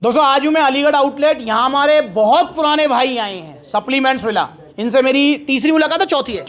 दोस्तों आज हूं मैं अलीगढ़ आउटलेट। यहाँ हमारे बहुत पुराने भाई आए हैं सप्लीमेंट्स विला। इनसे मेरी तीसरी मुलाकात है,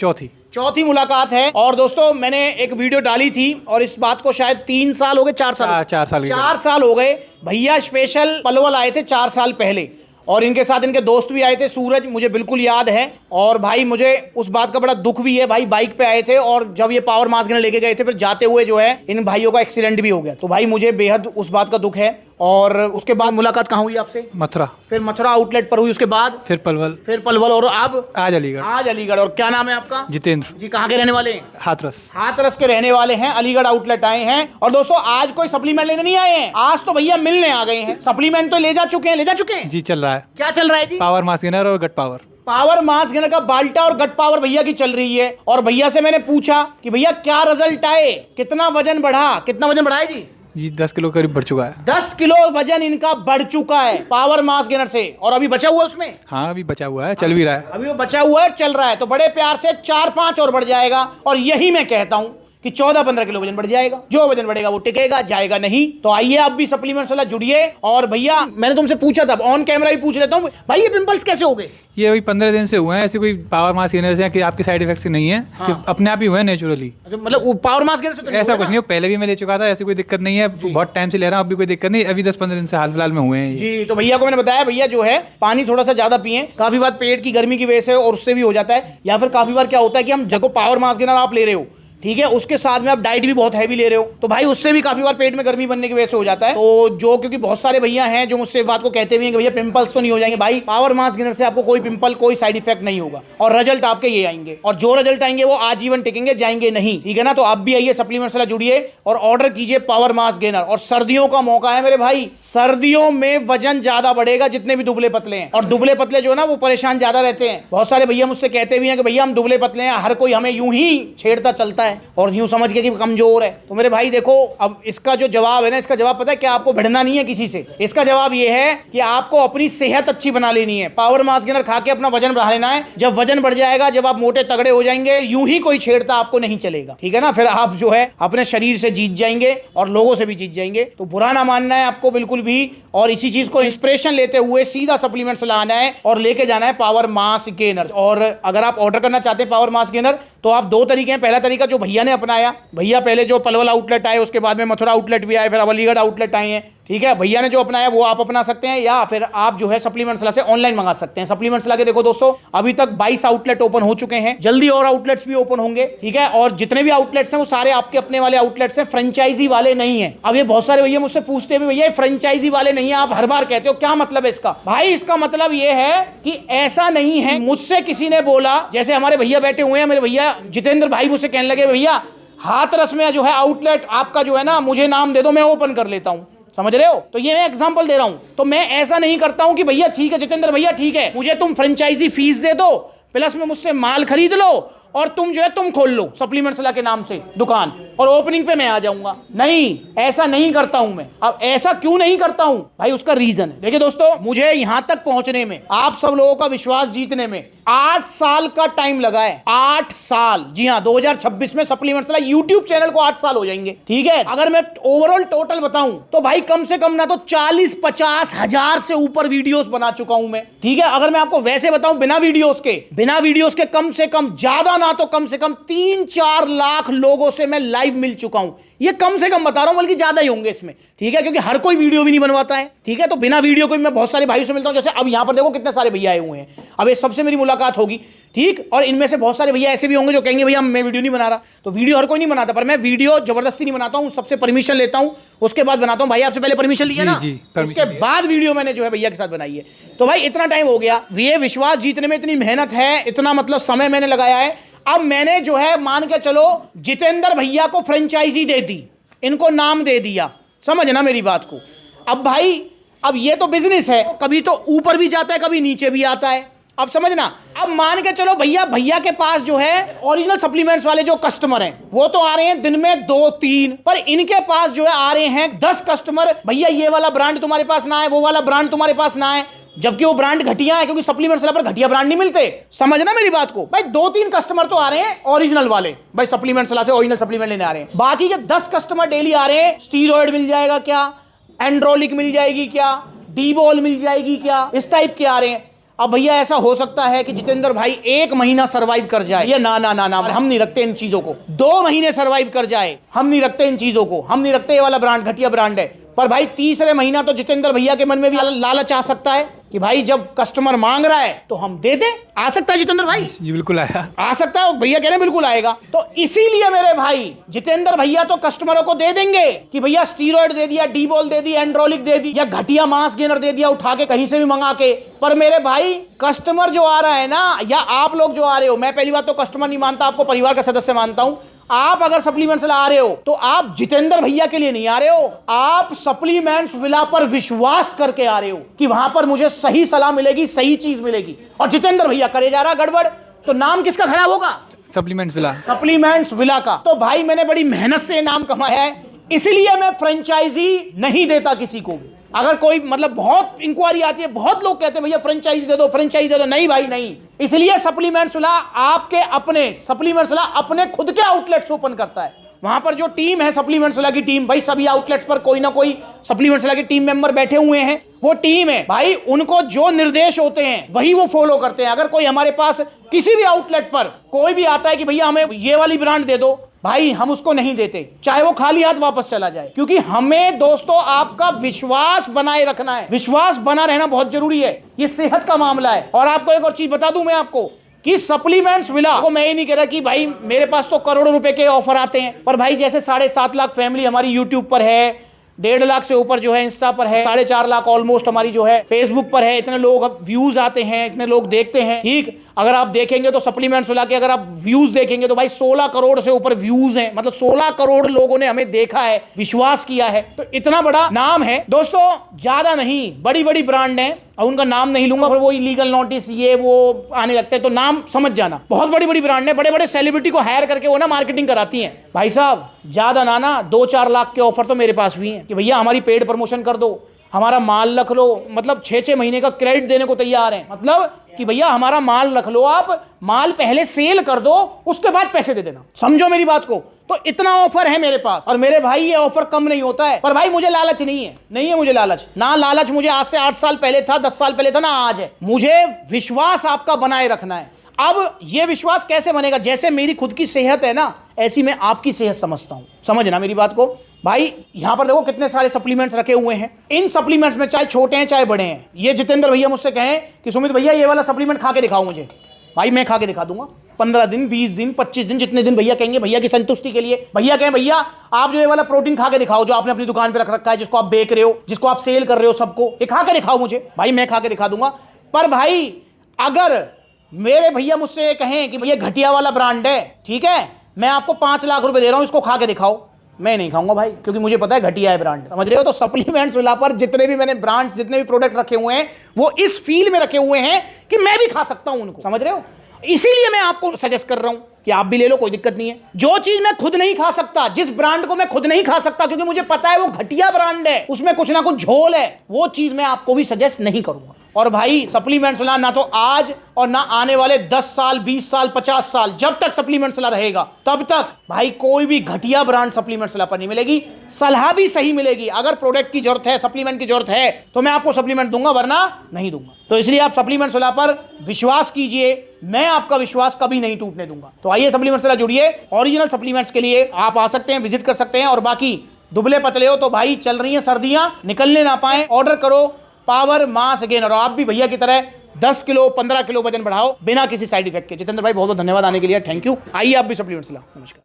चौथी मुलाकात है। और दोस्तों मैंने एक वीडियो डाली थी और इस बात को शायद 3 साल हो गए, 4 साल हो गए। भैया स्पेशल पलवल आए थे 4 साल पहले और इनके साथ इनके दोस्त भी आए थे, सूरज, मुझे बिल्कुल याद है। और भाई मुझे उस बात का बड़ा दुख भी है, भाई बाइक पे आए थे और जब ये पावर मास्क लेके गए थे फिर जाते हुए जो है इन भाइयों का एक्सीडेंट भी हो गया। तो भाई मुझे बेहद उस बात का दुख है। और उसके बाद मुलाकात कहाँ हुई आपसे? मथुरा, फिर मथुरा आउटलेट पर हुई, उसके बाद फिर पलवल और अब आज अलीगढ़। और क्या नाम है आपका? जितेंद्र जी। कहाँ के रहने वाले हैं? हाथरस के रहने वाले हैं, अलीगढ़ आउटलेट आए हैं। और दोस्तों आज कोई सप्लीमेंट लेने नहीं आए हैं, आज तो भैया मिलने आ गए हैं। सप्लीमेंट तो ले जा चुके हैं जी। चल रहा है। क्या चल रहा है जी? पावर मास्क गेनर और गट पावर। पावर मास्क गेनर का बाल्टा और गट पावर भैया की चल रही है। और भैया से मैंने पूछा कि भैया क्या रिजल्ट आए, कितना वजन बढ़ा है जी? 10 किलो करीब बढ़ चुका है। 10 किलो वजन इनका बढ़ चुका है पावर मास्क गेनर से। और अभी बचा हुआ है उसमें? हाँ अभी बचा हुआ है, चल भी रहा है। अभी वो बचा हुआ है, चल रहा है। तो बड़े प्यार से 4-5 और बढ़ जाएगा। और यही मैं कहता हूं कि 14-15 किलो वजन बढ़ जाएगा। जो वजन बढ़ेगा वो टिकेगा, जाएगा नहीं। तो आइए आप भी सप्लीमेंट्स वाला जुड़िए। और भैया मैंने तुमसे पूछा था, ऑन कैमरा भी पूछ लेता हूँ, भाई ये पिंपल्स कैसे हो गए? ये अभी 15 दिन से हुए हैं। ऐसी कोई पावर मास्क गेनर से कि आपके साइड इफेक्ट से नहीं है। हाँ। अपने आप ही हुए हैं नेचुरली। मतलब पावर मास्क गेनर से तो ऐसा कुछ नहीं हो, पहले भी मैं ले चुका था, ऐसी कोई दिक्कत नहीं है। बहुत टाइम से ले रहा हूँ, अभी कोई दिक्कत नहीं। अभी 10-15 दिन से हाल फिलहाल में हुए हैं जी। तो भैया को मैंने बताया, भैया जो है पानी थोड़ा सा ज्यादा पिए। काफी बार पेट की गर्मी की वजह से और उससे भी हो जाता है, या फिर काफी बार क्या होता है कि हम जब पावर मास्क गेनर आप ले रहे हो, ठीक है, उसके साथ में आप डाइट भी बहुत हैवी ले रहे हो, तो भाई उससे भी काफी बार पेट में गर्मी बनने की वजह से हो जाता है। तो जो क्योंकि बहुत सारे भैया हैं जो मुझसे बात को कहते भी हैं कि भैया पिंपल्स तो नहीं हो जाएंगे। भाई पावर मास्क गेनर से आपको कोई पिंपल, कोई साइड इफेक्ट नहीं होगा और रिजल्ट आपके ये आएंगे। और जो रिजल्ट आएंगे वो आजीवन टिकेंगे, जाएंगे नहीं। ठीक है ना? तो आप भी आइए सप्लीमेंट्स वाला जुड़िए और ऑर्डर कीजिए पावर मास्क गेनर। और सर्दियों का मौका है मेरे भाई, सर्दियों में वजन ज्यादा बढ़ेगा जितने भी दुबले पतले हैं। और दुबले पतले जो है ना वो परेशान ज्यादा रहते हैं। बहुत सारे भैया मुझसे कहते भी हैं कि भैया हम दुबले पतले हैं, हर कोई हमें यूं ही छेड़ता चलता है और यूं समझ कि कमजोर है। तो मेरे भाई देखो, अब इसका जो जवाब है ना, इसका जवाब पता है क्या? आपको भिड़ना नहीं है किसी से। इसका जवाब ये है कि आपको अपनी सेहत अच्छी बना लेनी है। पावर मास्क गेनर खा के अपना वजन बढ़ा लेना है। जब वजन बढ़ जाएगा, जब आप मोटे तगड़े हो जाएंगे, यूं ही कोई छेड़ता आपको नहीं चलेगा। ठीक है ना? फिर आप जो है अपने शरीर से जीत जाएंगे और लोगों से भी जीत जाएंगे। तो बुरा ना मानना है आपको बिल्कुल भी। और इसी चीज को इंस्पिरेशन लेते हुए सीधा सप्लीमेंट्स लाना है और लेके जाना है पावर मास्क गेनर। और अगर आप ऑर्डर करना चाहते हैं पावर मास्क गेनर तो आप 2 तरीके हैं। पहला तरीका जो भैया ने अपनाया, भैया पहले जो पलवल आउटलेट आए, उसके बाद में मथुरा आउटलेट भी आए, फिर अलीगढ़ आउटलेट आए हैं। ठीक है, भैया ने जो अपनाया वो आप अपना सकते हैं, या फिर आप जो है सप्लीमेंट्स ला से ऑनलाइन मंगा सकते हैं। सप्लीमेंट्स ला के देखो दोस्तों, अभी तक 22 आउटलेट ओपन हो चुके हैं, जल्दी और आउटलेट्स भी ओपन होंगे। ठीक है, और जितने भी आउटलेट्स हैं वो सारे आपके अपने वाले आउटलेट्स हैं, फ्रेंचाइजी वाले नहीं है। अब ये बहुत सारे भैया मुझसे पूछते हैं भैया फ्रेंचाइजी वाले नहीं है, आप हर बार कहते हो, क्या मतलब है इसका? भाई इसका मतलब ये है कि ऐसा नहीं है। मुझसे किसी ने बोला, जैसे हमारे भैया बैठे हुए हैं, मेरे भैया जितेंद्र भाई मुझसे कहने लगे भैया हाथरस में जो है आउटलेट आपका जो है ना, मुझे नाम दे दो, मैं ओपन कर लेता हूं। समझ रहे हो? तो ये मैं एग्जांपल दे रहा हूं। तो मैं ऐसा नहीं करता हूं कि भैया ठीक है जितेंद्र भैया ठीक है, मुझे तुम फ्रेंचाइजी फीस दे दो, प्लस में मुझसे माल खरीद लो और तुम जो है तुम खोल लो सप्लीमेंट्स वाला के नाम से दुकान और ओपनिंग पे मैं आ जाऊंगा। नहीं, ऐसा नहीं करता हूं मैं। अब ऐसा क्यों नहीं करता हूं भाई? उसका रीजन है। देखिए दोस्तों, मुझे यहां तक पहुंचने में, आप सब लोगों का विश्वास जीतने में 8 साल का टाइम लगा है। 8 साल, जी हाँ, 2026 में सप्लीमेंट्स वाला यूट्यूब चैनल को 8 साल हो जाएंगे। ठीक है, अगर मैं ओवरऑल टोटल बताऊं तो भाई कम से कम ना तो 40-50 हजार से ऊपर वीडियोस बना चुका हूं मैं। ठीक है, अगर मैं आपको वैसे बताऊं बिना वीडियोस के कम से कम, ज्यादा ना तो कम से कम 3-4 लाख लोगों से मैं लाइव मिल चुका हूं। ये कम से कम बता रहा हूं, बल्कि ज्यादा ही होंगे इसमें। ठीक है, क्योंकि हर कोई वीडियो भी नहीं बनवाता है। ठीक है, तो बिना वीडियो को भी मैं बहुत सारे भाइयों से मिलता हूं। जैसे अब यहां पर देखो कितने सारे भैया आए हुए हैं, अब ये सबसे मेरी मुलाकात होगी। ठीक, और इनमें से बहुत सारे भैया ऐसे भी होंगे जो कहेंगे भैया मैं वीडियो नहीं बना रहा। तो वीडियो हर कोई नहीं बनाता, पर मैं वीडियो जबरदस्ती नहीं बनाता हूं, सबसे परमिशन लेता हूं, उसके बाद बनाता हूं। भाई आपसे पहले परमिशन लिया ना, उसके बाद वीडियो मैंने जो है भैया के साथ बनाई है। तो भाई इतना टाइम हो गया, ये विश्वास जीतने में इतनी मेहनत है, इतना मतलब समय मैंने लगाया है। अब मैंने जो है मान के चलो जितेंद्र भैया को फ्रेंचाइजी दे दी, इनको नाम दे दिया, समझना मेरी बात को। अब भाई अब ये तो बिजनेस है, कभी तो ऊपर भी जाता है, कभी नीचे भी आता है। अब समझना, अब मान के चलो भैया के पास जो है ओरिजिनल सप्लीमेंट्स वाले जो कस्टमर हैं वो तो आ रहे हैं दिन में 2-3, पर इनके पास जो है आ रहे हैं 10 कस्टमर। भैया ये वाला ब्रांड तुम्हारे पास ना है, वो वाला ब्रांड तुम्हारे पास ना है, जबकि वो ब्रांड घटिया है, क्योंकि सप्लीमेंट्स वाला पर घटिया ब्रांड नहीं मिलते। समझना मेरी बात को भाई, 2-3 कस्टमर तो आ रहे हैं ओरिजिनल वाले, भाई सप्लीमेंट्स वाला से ओरिजिनल सप्लीमेंट लेने आ रहे हैं। बाकी के 10 कस्टमर डेली आ रहे हैं, स्टीरॉयड मिल जाएगा क्या, एंड्रोलिक मिल जाएगी क्या, डी बॉल मिल जाएगी क्या, इस टाइप के आ रहे हैं। अब भैया ऐसा हो सकता है कि जितेंद्र भाई 1 महीना सरवाइव कर जाए, ये ना ना ना ना, हम नहीं रखते इन चीजों को। 2 महीने सरवाइव कर जाए, हम नहीं रखते इन चीजों को, हम नहीं रखते ये वाला ब्रांड घटिया ब्रांड है। पर भाई तीसरे महीना तो जितेंद्र भैया के मन में भी लालच आ सकता है कि भाई जब कस्टमर मांग रहा है तो हम दे दें। आ सकता है जितेंद्र भाई? जी बिल्कुल आया, आ सकता है, भैया कह रहे हैं बिल्कुल आएगा। तो इसीलिए मेरे भाई जितेंद्र भैया तो कस्टमरों को दे देंगे कि भैया स्टीरॉयड दे दिया, डी बॉल दे दी, एंड्रोलिक दे दी, या घटिया मास गेनर दे दिया उठा के कहीं से भी मंगा के। पर मेरे भाई कस्टमर जो आ रहा है ना, या आप लोग जो आ रहे हो, मैं पहली बात तो कस्टमर नहीं मानता, आपको परिवार का सदस्य मानता हूं। आप अगर सप्लीमेंट्स विला आ रहे हो तो आप जितेंद्र भैया के लिए नहीं आ रहे हो, आप सप्लीमेंट्स विला पर विश्वास करके आ रहे हो कि वहां पर मुझे सही सलाह मिलेगी, सही चीज मिलेगी। और जितेंद्र भैया करे जा रहा गड़बड़, तो नाम किसका खराब होगा? सप्लीमेंट्स विला, सप्लीमेंट्स विला का। तो भाई मैंने बड़ी मेहनत से नाम कमाया है, इसलिए मैं फ्रेंचाइजी नहीं देता किसी को भी। अगर कोई मतलब बहुत इंक्वायरी आती है, बहुत लोग कहते हैं भैया फ्रेंचाइजी दे दो, फ्रेंचाइजी दे दो। नहीं भाई नहीं, इसलिए सप्लीमेंट्स विला आपके अपने, सप्लीमेंट्स विला अपने खुद के आउटलेट्स ओपन करता है। वहां पर जो टीम है सप्लीमेंट्स विला की टीम, भाई सभी आउटलेट्स पर कोई ना कोई सप्लीमेंट्स विला की टीम मेंबर बैठे हुए हैं। वो टीम है भाई, उनको जो निर्देश होते हैं वही वो फॉलो करते हैं। अगर कोई हमारे पास किसी भी आउटलेट पर कोई भी आता है कि भैया हमें ये वाली ब्रांड दे दो, भाई हम उसको नहीं देते, चाहे वो खाली हाथ वापस चला जाए। क्योंकि हमें दोस्तों आपका विश्वास बनाए रखना है, विश्वास बना रहना बहुत जरूरी है, ये सेहत का मामला है। और आपको एक और चीज बता दूं मैं आपको कि सप्लीमेंट्स विला को मैं ये नहीं कह रहा कि भाई मेरे पास तो करोड़ों रुपए के ऑफर आते हैं, पर भाई जैसे 7.5 लाख फैमिली हमारी यूट्यूब पर है, 1.5 लाख से ऊपर जो है इंस्टा पर है, 4.5 लाख ऑलमोस्ट हमारी जो है फेसबुक पर है, इतने लोग व्यूज आते हैं, इतने लोग देखते हैं। ठीक, अगर आप देखेंगे तो सप्लीमेंट्स विला के अगर आप व्यूज देखेंगे तो भाई 16 करोड़ से ऊपर व्यूज हैं, मतलब 16 करोड़ लोगों ने हमें देखा है, विश्वास किया है। तो इतना बड़ा नाम है दोस्तों, ज्यादा नहीं, बड़ी बड़ी ब्रांड है, और उनका नाम नहीं लूंगा फिर वो इलीगल नोटिस ये वो आने लगते हैं, तो नाम समझ जाना। बहुत बड़ी बड़ी ब्रांड है, बड़े बड़े सेलिब्रिटी को हायर करके वो ना मार्केटिंग कराती हैं। भाई साहब ज्यादा ना 2-4 लाख के ऑफर तो मेरे पास भी हैं कि भैया हमारी पेड प्रमोशन कर दो, हमारा माल रख लो, मतलब 6-6 महीने का क्रेडिट देने को तैयार हैं। मतलब कि भैया हमारा माल रख लो, आप माल पहले सेल कर दो, उसके बाद पैसे दे देना। समझो मेरी बात को। तो इतना ऑफर है मेरे पास, और मेरे भाई ये ऑफर कम नहीं होता है। पर भाई मुझे लालच नहीं है, नहीं है मुझे लालच ना, लालच मुझे आज से 8 साल पहले था, 10 साल पहले था ना, आज है। मुझे विश्वास आपका बनाए रखना है। अब ये विश्वास कैसे बनेगा? जैसे मेरी खुद की सेहत है ना, ऐसी मैं आपकी सेहत समझता हूं। समझना मेरी बात को। भाई यहां पर देखो कितने सारे सप्लीमेंट्स रखे हुए हैं। इन सप्लीमेंट्स में चाहे छोटे हैं चाहे बड़े हैं, ये जितेंद्र भैया मुझसे कहें कि सुमित भैया ये वाला सप्लीमेंट खा के दिखाओ मुझे, भाई मैं खा के दिखा दूंगा। 15 दिन, 20 दिन, 25 दिन, जितने दिन भैया कहेंगे, भैया की संतुष्टि के लिए। भैया कहें भैया आप जो ये वाला प्रोटीन खा के दिखाओ, जो आपने अपनी दुकान पे रख रखा है, जिसको आप बेच रहे हो, जिसको आप सेल कर रहे हो सबको, ये खा के दिखाओ मुझे, भाई मैं खा के दिखा दूंगा। पर भाई अगर मेरे भैया मुझसे कहें कि भैया घटिया वाला ब्रांड है, ठीक है, मैं आपको 5 लाख रुपए दे रहा हूं, इसको खा के दिखाओ, मैं नहीं खाऊंगा भाई, क्योंकि मुझे पता है घटिया है ब्रांड। समझ रहे हो? तो सप्लीमेंट्स विला पर जितने भी मैंने ब्रांड्स, जितने भी प्रोडक्ट रखे हुए हैं, वो इस फील में रखे हुए हैं कि मैं भी खा सकता हूं उनको। समझ रहे हो? इसीलिए मैं आपको सजेस्ट कर रहा हूं कि आप भी ले लो, कोई दिक्कत नहीं है। जो चीज मैं खुद नहीं खा सकता, जिस ब्रांड को मैं खुद नहीं खा सकता क्योंकि मुझे पता है वो घटिया ब्रांड है, उसमें कुछ ना कुछ झोल है, वो चीज मैं आपको भी सजेस्ट नहीं करूंगा। और भाई सप्लीमेंट्स विला ना तो आज और ना आने वाले 10 साल, 20 साल, 50 साल, जब तक सप्लीमेंट्स विला रहेगा तब तक भाई कोई भी घटिया ब्रांड सप्लीमेंट्स विला पर नहीं मिलेगी। सलाह भी सही मिलेगी। अगर प्रोडक्ट की जरूरत है, सप्लीमेंट की जरूरत है, तो मैं आपको सप्लीमेंट दूंगा, वरना नहीं दूंगा। तो इसलिए आप सप्लीमेंट्स विला पर विश्वास कीजिए, मैं आपका विश्वास कभी नहीं टूटने दूंगा। तो आइए सप्लीमेंट्स विला जुड़िए। ओरिजिनल सप्लीमेंट्स के लिए आप आ सकते हैं, विजिट कर सकते हैं। और बाकी दुबले पतले हो तो भाई चल रही हैं सर्दियां, निकलने ना पाए, ऑर्डर करो पावर मास गेनर, और आप भी भैया की तरह 10 किलो 15 किलो वजन बढ़ाओ बिना किसी साइड इफेक्ट के। जितेंद्र भाई बहुत बहुत धन्यवाद आने के लिए, थैंक यू। आइए आप भी सप्लीमेंट्स विला। नमस्कार।